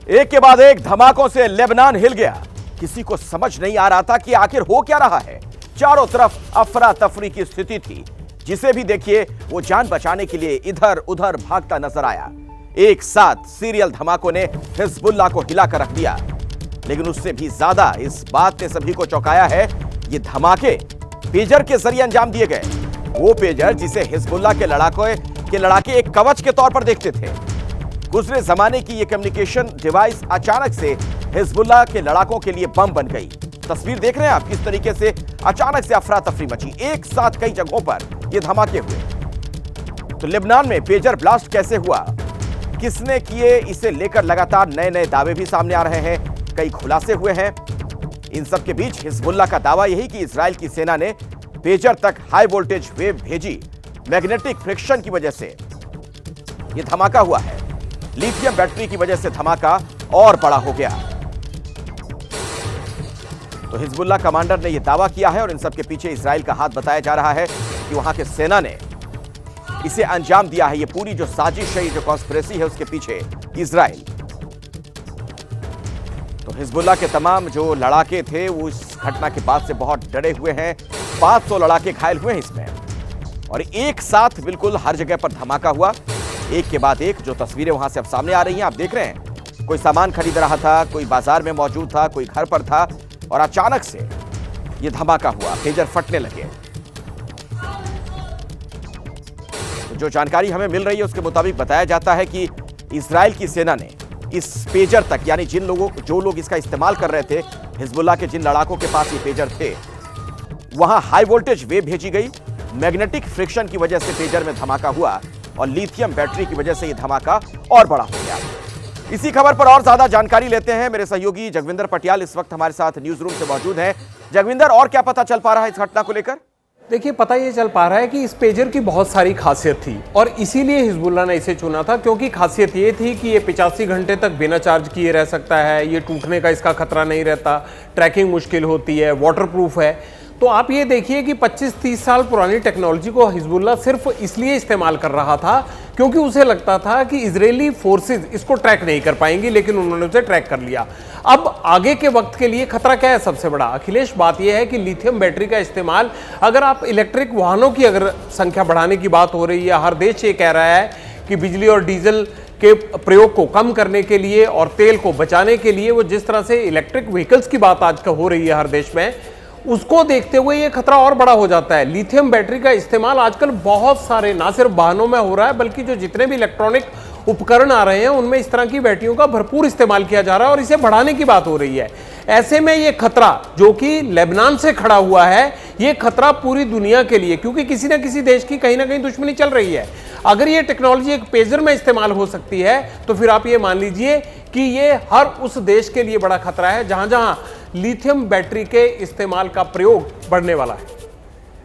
एक के बाद एक धमाकों से लेबनान हिल गया। किसी को समझ नहीं आ रहा था कि आखिर हो क्या रहा है। चारों तरफ अफरा तफरी की स्थिति थी। जिसे भी देखिए वो जान बचाने के लिए इधर उधर भागता नजर आया। एक साथ सीरियल धमाकों ने हिजबुल्लाह को हिलाकर रख दिया। लेकिन उससे भी ज्यादा इस बात ने सभी को चौंकाया है, ये धमाके पेजर के जरिए अंजाम दिए गए। वो पेजर जिसे हिजबुल्लाह के लड़ाके एक कवच के तौर पर देखते थे। गुजरे जमाने की ये कम्युनिकेशन डिवाइस अचानक से हिजबुल्लाह के लड़ाकों के लिए बम बन गई। तस्वीर देख रहे हैं आप, किस तरीके से अचानक से अफरा तफरी मची। एक साथ कई जगहों पर ये धमाके हुए। तो लेबनान में पेजर ब्लास्ट कैसे हुआ, किसने किए, इसे लेकर लगातार नए नए दावे भी सामने आ रहे हैं। कई खुलासे हुए हैं। इन सब के बीच हिजबुल्लाह का दावा यही कि इजराइल की सेना ने पेजर तक हाई वोल्टेज वेव भेजी। मैग्नेटिक फ्रिक्शन की वजह से यह धमाका हुआ है। लिथियम बैटरी की वजह से धमाका और बड़ा हो गया। तो हिजबुल्लाह कमांडर ने यह दावा किया है और इन सब के पीछे इजराइल का हाथ बताया जा रहा है कि वहां के सेना ने इसे अंजाम दिया है। यह पूरी जो साजिश है, जो कॉन्स्पिरेसी है, उसके पीछे इजराइल। तो हिजबुल्लाह के तमाम जो लड़ाके थे वो इस घटना के बाद से बहुत डरे हुए हैं। 500 लड़ाके घायल हुए हैं इसमें। और एक साथ बिल्कुल हर जगह पर धमाका हुआ, एक के बाद एक। जो तस्वीरें वहां से अब सामने आ रही हैं, आप देख रहे हैं। कोई सामान खरीद रहा था, कोई बाजार में मौजूद था, कोई घर पर था, और अचानक से यह धमाका हुआ, पेजर फटने लगे। तो जो जानकारी हमें मिल रही है उसके मुताबिक बताया जाता है कि इजराइल की सेना ने इस पेजर तक, यानी जो लोग इसका इस्तेमाल कर रहे थे, हिजबुल्लाह के जिन लड़ाकों के पास ये पेजर थे, वहां हाई वोल्टेज वेव भेजी गई। मैग्नेटिक फ्रिक्शन की वजह से पेजर में धमाका हुआ और लिथियम बैटरी की वजह से यह धमाका और बड़ा हो गया। इसी खबर पर और ज्यादा जानकारी लेते हैं। मेरे सहयोगी जगविंदर पटियाल इस वक्त हमारे साथ न्यूज रूम से मौजूद हैं। जगविंदर, और क्या पता चल पा रहा है इस घटना को लेकर? देखिए, पता ये चल पा रहा है कि इस पेजर की बहुत सारी खासियत थी और इसीलिए हिजबुल्लाह ने इसे चुना था, क्योंकि खासियत ये थी कि ये 85 घंटे तक बिना चार्ज किए रह सकता है, ये टूटने का इसका खतरा नहीं रहता, ट्रैकिंग मुश्किल होती है, वाटरप्रूफ है। तो आप ये देखिए कि 25-30 साल पुरानी टेक्नोलॉजी को हिजबुल्लाह सिर्फ इसलिए इस्तेमाल कर रहा था क्योंकि उसे लगता था कि इजरायली फोर्सेस इसको ट्रैक नहीं कर पाएंगी, लेकिन उन्होंने उसे ट्रैक कर लिया। अब आगे के वक्त के लिए खतरा क्या है सबसे बड़ा, अखिलेश? बात यह है कि लिथियम बैटरी का इस्तेमाल, अगर आप इलेक्ट्रिक वाहनों की अगर संख्या बढ़ाने की बात हो रही है, हर देश ये कह रहा है कि बिजली और डीजल के प्रयोग को कम करने के लिए और तेल को बचाने के लिए वो जिस तरह से इलेक्ट्रिक व्हीकल्स की बात आज हो रही है हर देश में, उसको देखते हुए ये खतरा और बड़ा हो जाता है। लिथियम बैटरी का इस्तेमाल आजकल बहुत सारे, ना सिर्फ वाहनों में हो रहा है, बल्कि जो जितने भी इलेक्ट्रॉनिक उपकरण आ रहे हैं उनमें इस तरह की बैटरियों का भरपूर इस्तेमाल किया जा रहा है और इसे बढ़ाने की बात हो रही है। ऐसे में ये खतरा जो कि लेबनान से खड़ा हुआ है, ये खतरा पूरी दुनिया के लिए, क्योंकि किसी ना किसी देश की कहीं ना कहीं दुश्मनी चल रही है। अगर ये टेक्नोलॉजी एक पेजर में इस्तेमाल हो सकती है तो फिर आप ये मान लीजिए कि ये हर उस देश के लिए बड़ा खतरा है जहां जहां लिथियम बैटरी के इस्तेमाल का प्रयोग बढ़ने वाला है।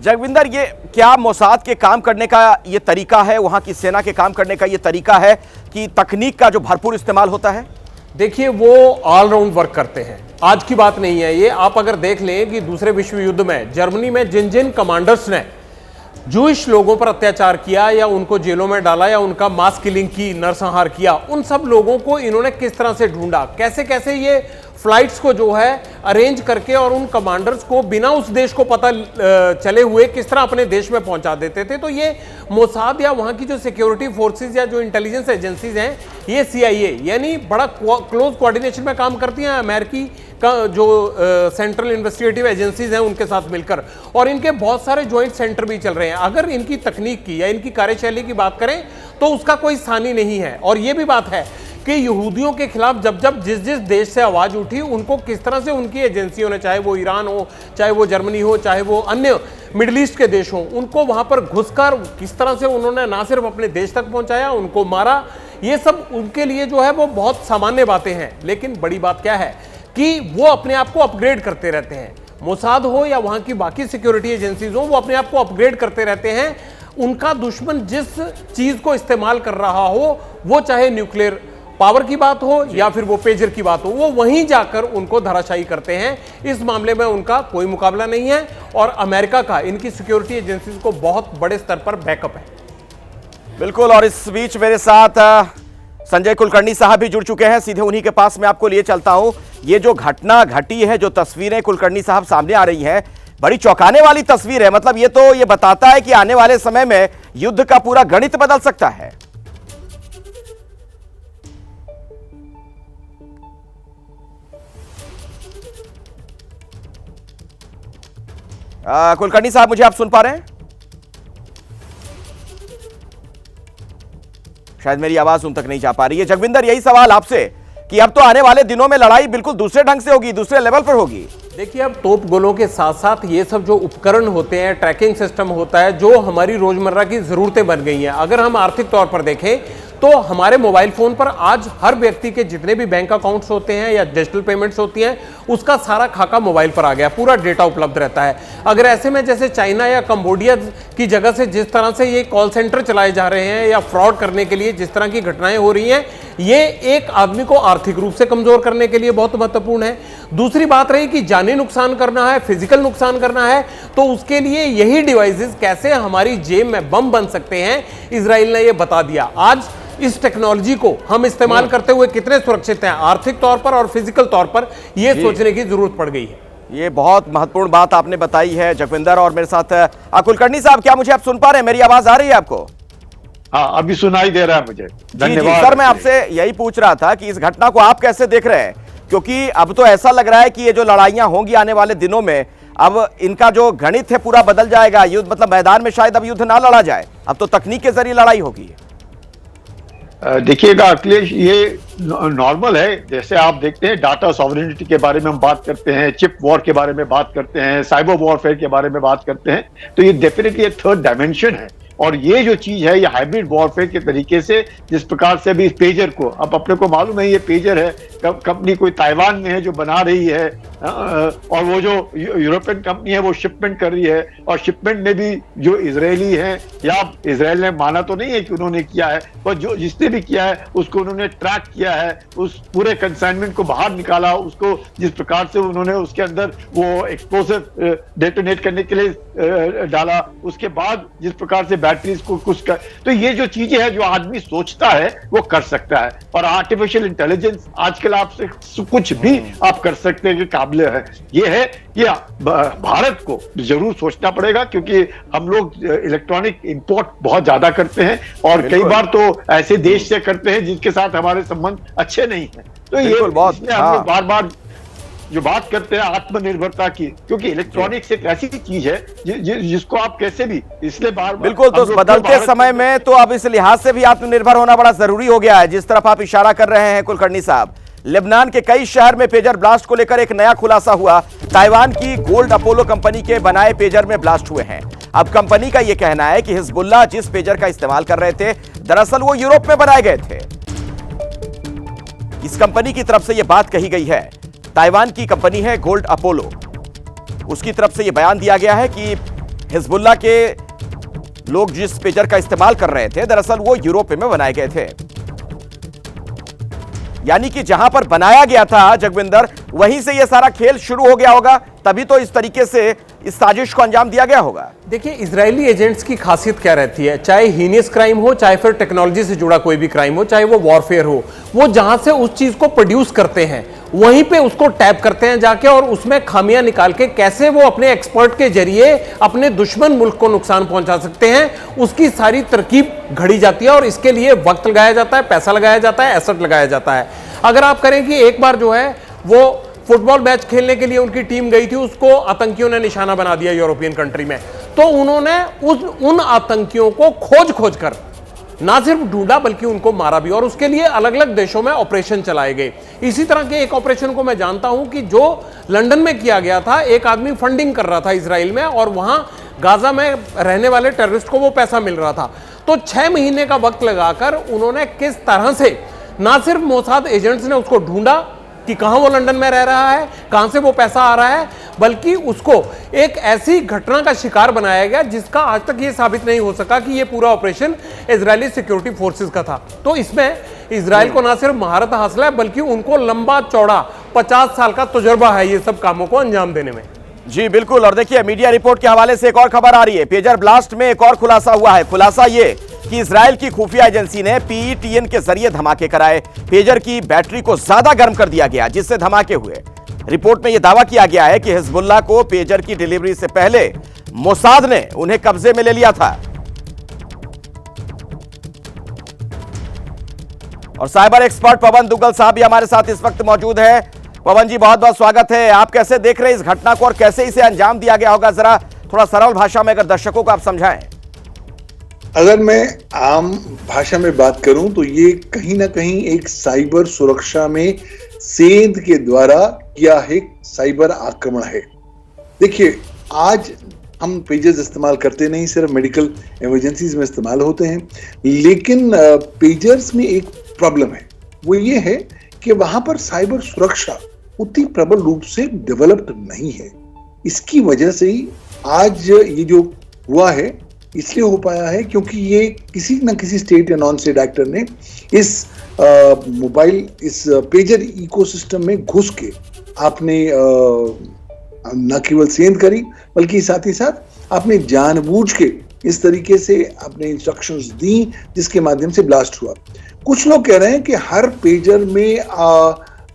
जगविंदर, ये क्या मोसाद के काम करने का ये तरीका है, वहां की सेना के काम करने का ये तरीका है कि तकनीक का जो भरपूर इस्तेमाल होता है? देखिए, वो ऑलराउंड वर्क करते हैं। आज की बात नहीं है ये। आप अगर देख लें कि दूसरे विश्व युद्ध में जर्मनी में जिन जिन कमांडर्स ने जूइश लोगों पर अत्याचार किया या उनको जेलों में डाला या उनका मास किलिंग की, नरसंहार किया, उन सब लोगों को इन्होंने किस तरह से ढूंढा, कैसे कैसे ये फ्लाइट्स को जो है अरेंज करके और उन कमांडर्स को बिना उस देश को पता चले हुए किस तरह अपने देश में पहुंचा देते थे। तो ये मोसाद या वहां की जो सिक्योरिटी फोर्सेस या जो इंटेलिजेंस एजेंसीज हैं, ये CIA यानी बड़ा क्लोज कोऑर्डिनेशन में काम करती हैं अमेरिकी का जो सेंट्रल इन्वेस्टिगेटिव एजेंसीज हैं उनके साथ मिलकर, और इनके बहुत सारे ज्वाइंट सेंटर भी चल रहे हैं। अगर इनकी तकनीक की या इनकी कार्यशैली की बात करें तो उसका कोई सानी नहीं है। और ये भी बात है कि यहूदियों के खिलाफ जब जब जिस जिस देश से आवाज उठी, उनको किस तरह से उनकी एजेंसियों ने, चाहे वो ईरान हो, चाहे वो जर्मनी हो, चाहे वो अन्य मिडिल ईस्ट के देश हों, उनको वहां पर घुसकर किस तरह से उन्होंने ना सिर्फ अपने देश तक पहुंचाया, उनको मारा, ये सब उनके लिए जो है वो बहुत सामान्य बातें हैं। लेकिन बड़ी बात क्या है कि वो अपने आप को अपग्रेड करते रहते हैं। मोसाद हो या वहां की बाकी सिक्योरिटी एजेंसीज हो, वो अपने आप को अपग्रेड करते रहते हैं। उनका दुश्मन जिस चीज को इस्तेमाल कर रहा हो, वो चाहे न्यूक्लियर पावर की बात हो या फिर वो पेजर की बात हो, वो वहीं जाकर उनको धराशायी करते हैं। इस मामले में उनका कोई मुकाबला नहीं है और अमेरिका का इनकी सिक्योरिटी एजेंसीज को बहुत बड़े स्तर पर बैकअप है। बिल्कुल। और इस बीच मेरे साथ संजय कुलकर्णी साहब भी जुड़ चुके हैं, सीधे उन्हीं के पास मैं आपको लिए चलता हूं। ये जो घटना घटी है, जो तस्वीरें कुलकर्णी साहब सामने आ रही हैं, बड़ी चौंकाने वाली तस्वीर है। मतलब ये तो ये बताता है कि आने वाले समय में युद्ध का पूरा गणित बदल सकता है। कुलकर्णी साहब, मुझे आप सुन पा रहे हैं? शायद मेरी आवाज उन तक नहीं जा पा रही है। जगविंदर, यही सवाल आपसे कि अब तो आने वाले दिनों में लड़ाई बिल्कुल दूसरे ढंग से होगी, दूसरे लेवल पर होगी। देखिए, अब तोप गोलों के साथ साथ ये सब जो उपकरण होते हैं, ट्रैकिंग सिस्टम होता है, जो हमारी रोजमर्रा की जरूरतें बन गई हैं। अगर हम आर्थिक तौर पर देखें तो हमारे मोबाइल फोन पर आज हर व्यक्ति के जितने भी बैंक अकाउंट्स होते हैं या डिजिटल पेमेंट्स होती हैं, उसका सारा खाका मोबाइल पर आ गया, पूरा डेटा उपलब्ध रहता है। अगर ऐसे में जैसे चाइना या कंबोडिया की जगह से जिस तरह से ये कॉल सेंटर चलाए जा रहे हैं या फ्रॉड करने के लिए जिस तरह की घटनाएं हो रही हैं, ये एक आदमी को आर्थिक रूप से कमजोर करने के लिए बहुत महत्वपूर्ण है। दूसरी बात रही कि जानी नुकसान करना है, फिजिकल नुकसान करना है, तो उसके लिए यही डिवाइसेस कैसे हमारी जेब में बम बन सकते हैं, इजराइल ने ये बता दिया। आज इस टेक्नोलॉजी को हम इस्तेमाल करते हुए कितने सुरक्षित हैं आर्थिक तौर पर और फिजिकल तौर पर, यह सोचने की जरूरत पड़ गई है। ये बहुत महत्वपूर्ण बात आपने बताई है जगविंदर। और मेरे साथ कुलकर्णी साहब, क्या मुझे आप सुन पा रहे हैं? मेरी आवाज आ रही है आपको? हाँ, अभी सुनाई दे रहा है मुझे। धन्यवाद सर। मैं आपसे यही पूछ रहा था कि इस घटना को आप कैसे देख रहे हैं, क्योंकि अब तो ऐसा लग रहा है कि ये जो लड़ाइयां होंगी आने वाले दिनों में, अब इनका जो गणित है पूरा बदल जाएगा। युद्ध मतलब मैदान में शायद अब युद्ध ना लड़ा जाए, अब तो तकनीक के जरिए लड़ाई होगी। देखिएगा अखिलेश, ये नॉर्मल है। जैसे आप देखते हैं डाटा सॉवरेनिटी के बारे में हम बात करते हैं, चिप वॉर के बारे में बात करते हैं, साइबर वॉरफेयर के बारे में बात करते हैं, तो ये डेफिनेटली थर्ड डायमेंशन है। और ये जो चीज है, ये हाइब्रिड वॉरफेयर के तरीके से, जिस प्रकार से अभी इस पेजर को, अब अपने को मालूम है ये पेजर है, कंपनी कोई ताइवान में है जो बना रही है, और वो जो यूरोपियन कंपनी है वो शिपमेंट कर रही है, और शिपमेंट में भी जो इजरायली है, या इजराइल ने माना तो नहीं है कि उन्होंने किया है, पर जो जिसने भी किया है उसको उन्होंने ट्रैक किया है, उस पूरे कंसाइनमेंट को बाहर निकाला, उसको जिस प्रकार से उन्होंने उसके अंदर वो एक्सप्लोसिव डेटोनेट करने के लिए डाला, उसके बाद जिस प्रकार से बैटरीज को कुछ कर, तो ये जो चीजें हैं जो आदमी सोचता है वो कर सकता है। और आर्टिफिशियल इंटेलिजेंस आजकल आपसे कुछ भी आप कर सकते हैं कि काबिल है। ये है कि भारत को जरूर सोचना पड़ेगा, क्योंकि हम लोग इलेक्ट्रॉनिक इंपोर्ट बहुत ज्यादा करते हैं और कई बार तो ऐसे देश से करते हैं जिनके साथ हमारे संबंध अच्छे नहीं है। तो ये हम लोग बार बार जो बात करते हैं आत्मनिर्भरता की, क्योंकि इलेक्ट्रॉनिक्स एक ऐसी चीज है जिसको आप कैसे भी, इसलिए बार बिल्कुल, तो बदलते समय में तो अब इस लिहाज से भी आत्मनिर्भर होना बड़ा जरूरी हो गया है, जिस तरफ आप इशारा कर रहे हैं कुलकर्णी साहब। लेबनान के कई शहर में पेजर ब्लास्ट को लेकर एक नया खुलासा हुआ। ताइवान की गोल्ड अपोलो कंपनी के बनाए पेजर में ब्लास्ट हुए हैं। अब कंपनी का यह कहना है कि हिजबुल्लाह जिस पेजर का इस्तेमाल कर रहे थे, दरअसल वो यूरोप में बनाए गए थे। इस कंपनी की तरफ से यह बात कही गई है। ताइवान की कंपनी है गोल्ड अपोलो, उसकी तरफ से यह बयान दिया गया है कि हिजबुल्लाह के लोग जिस पेजर का इस्तेमाल कर रहे थे, दरअसल वो यूरोप में बनाए गए थे। यानी कि जहां पर बनाया गया था जगविंदर, वहीं से यह सारा खेल शुरू हो गया होगा, तभी तो इस तरीके से इस साजिश को अंजाम दिया गया होगा। देखिए, इजरायली एजेंट्स की खासियत क्या रहती है, चाहे हीनियस क्राइम हो, चाहे फिर टेक्नोलॉजी से जुड़ा कोई भी क्राइम हो, चाहे वो वॉरफेयर हो, वो जहां से उस चीज को प्रोड्यूस करते हैं वहीं पे उसको टैप करते हैं जाके, और उसमें खामियां निकाल के कैसे वो अपने एक्सपर्ट के जरिए अपने दुश्मन मुल्क को नुकसान पहुंचा सकते हैं, उसकी सारी तरकीब घड़ी जाती है। और इसके लिए वक्त लगाया जाता है, पैसा लगाया जाता है, एसेट लगाया जाता है। अगर आप करें कि एक बार जो है वो फुटबॉल मैच खेलने के लिए उनकी टीम गई थी, उसको आतंकियों ने निशाना बना दिया यूरोपियन कंट्री में, तो उन्होंने उन आतंकियों को खोज कर ना सिर्फ ढूंढा बल्कि उनको मारा भी, और उसके लिए अलग अलग देशों में ऑपरेशन चलाए गए। इसी तरह के एक ऑपरेशन को मैं जानता हूं कि जो लंदन में किया गया था। एक आदमी फंडिंग कर रहा था इजराइल में, और वहां गाजा में रहने वाले टेररिस्ट को वो पैसा मिल रहा था। तो 6 महीने का वक्त लगाकर उन्होंने किस तरह से ना सिर्फ मोसाद एजेंट्स ने उसको ढूंढा कि कहां वो लंदन में रह रहा है, कहां से वो पैसा आ रहा है, बल्कि उसको एक ऐसी घटना का शिकार बनाया गया जिसका आज तक ये साबित नहीं हो सका कि ये पूरा ऑपरेशन इजरायली सिक्योरिटी फोर्सेस का था। तो इसमें इजराइल को ना सिर्फ महारत हासिल है, बल्कि उनको लंबा चौड़ा 50 साल का तजुर्बा है ये सब कामों को अंजाम देने में। जी बिल्कुल। और देखिए, मीडिया रिपोर्ट के हवाले से एक और खबर आ रही है। पेजर ब्लास्ट में एक और खुलासा हुआ है। खुलासा ये कि इजराइल की खुफिया एजेंसी ने पीईटीएन के जरिए धमाके कराए। पेजर की बैटरी को ज्यादा गर्म कर दिया गया, जिससे धमाके हुए। रिपोर्ट में यह दावा किया गया है कि हिजबुल्लाह को पेजर की डिलीवरी से पहले मोसाद ने उन्हें कब्जे में ले लिया था। और साइबर एक्सपर्ट पवन दुग्गल साहब भी हमारे साथ इस वक्त मौजूद है। पवन जी, बहुत बहुत स्वागत है। आप कैसे देख रहे हैं इस घटना को और कैसे इसे अंजाम दिया गया होगा, जरा थोड़ा सरल भाषा में अगर दर्शकों को आप समझाएं। अगर मैं आम भाषा में बात करूं तो ये कहीं ना कहीं एक साइबर सुरक्षा में सेंध के द्वारा किया एक साइबर आक्रमण है। देखिए, आज हम पेजर्स इस्तेमाल करते नहीं, सिर्फ मेडिकल इमरजेंसीज में इस्तेमाल होते हैं, लेकिन पेजर्स में एक प्रॉब्लम है। वो ये है कि वहां पर साइबर सुरक्षा उतनी प्रबल रूप से डेवलप्ड नहीं है। इसकी वजह से ही आज ये जो हुआ है इसलिए हो पाया है क्योंकि ये किसी न किसी स्टेट या नॉन स्टेट एक्टर ने इस मोबाइल इस पेजर इकोसिस्टम में घुस के आपने न केवल सेंध करी बल्कि साथ ही साथ आपने जानबूझ के इस तरीके से अपने इंस्ट्रक्शंस दी जिसके माध्यम से ब्लास्ट हुआ। कुछ लोग कह रहे हैं कि हर पेजर में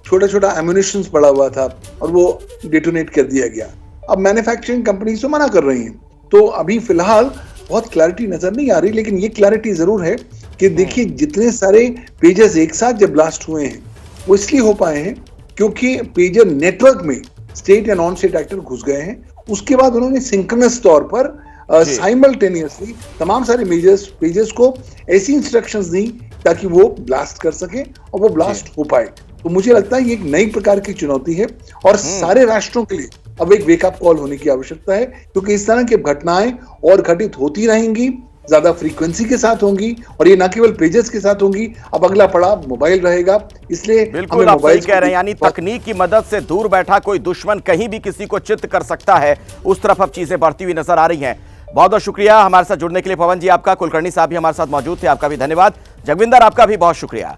छोटा छोटा एम्यूनिशन पड़ा हुआ था और वो डेटोनेट कर दिया गया। अब मैन्युफैक्चरिंग कंपनीज तो मना कर रही हैं, तो अभी फिलहाल बहुत क्लैरिटी नजर नहीं आ रही, लेकिन ये क्लैरिटी जरूर है कि देखिए जितने सारे पेजर्स एक साथ जब ब्लास्ट हुए हैं वो इसलिए हो पाए हैं क्योंकि पेजर नेटवर्क में स्टेट या नॉन स्टेट एक्टर घुस गए हैं। उसके बाद उन्होंने सिंक्रोनस तौर पर साइमल्टेनियसली तमाम सारे पेजर्स को ऐसी इंस्ट्रक्शंस दी ताकि वो ब्लास्ट कर सके और वो ब्लास्ट हो पाए। तो मुझे लगता है ये एक नई प्रकार की चुनौती है और सारे राष्ट्रों के लिए अब एक वेकअप कॉल होने की आवश्यकता है, क्योंकि इस तरह की घटनाएं और घटित होती रहेंगी, ज्यादा फ्रीक्वेंसी के साथ होंगी और ये न केवल पेजर्स के साथ होंगी। अब अगला पड़ाव मोबाइल रहेगा, इसलिए बिल्कुल आप सही कह रहे हैं। यानी तकनीक की मदद से दूर बैठा कोई दुश्मन कहीं भी किसी को चित्त कर सकता है, उस तरफ अब चीजें बढ़ती हुई नजर आ रही हैं। बहुत बहुत शुक्रिया हमारे साथ जुड़ने के लिए पवन जी आपका। कुलकर्णी साहब भी हमारे साथ मौजूद थे, आपका भी धन्यवाद। जगविंदर, आपका भी बहुत शुक्रिया।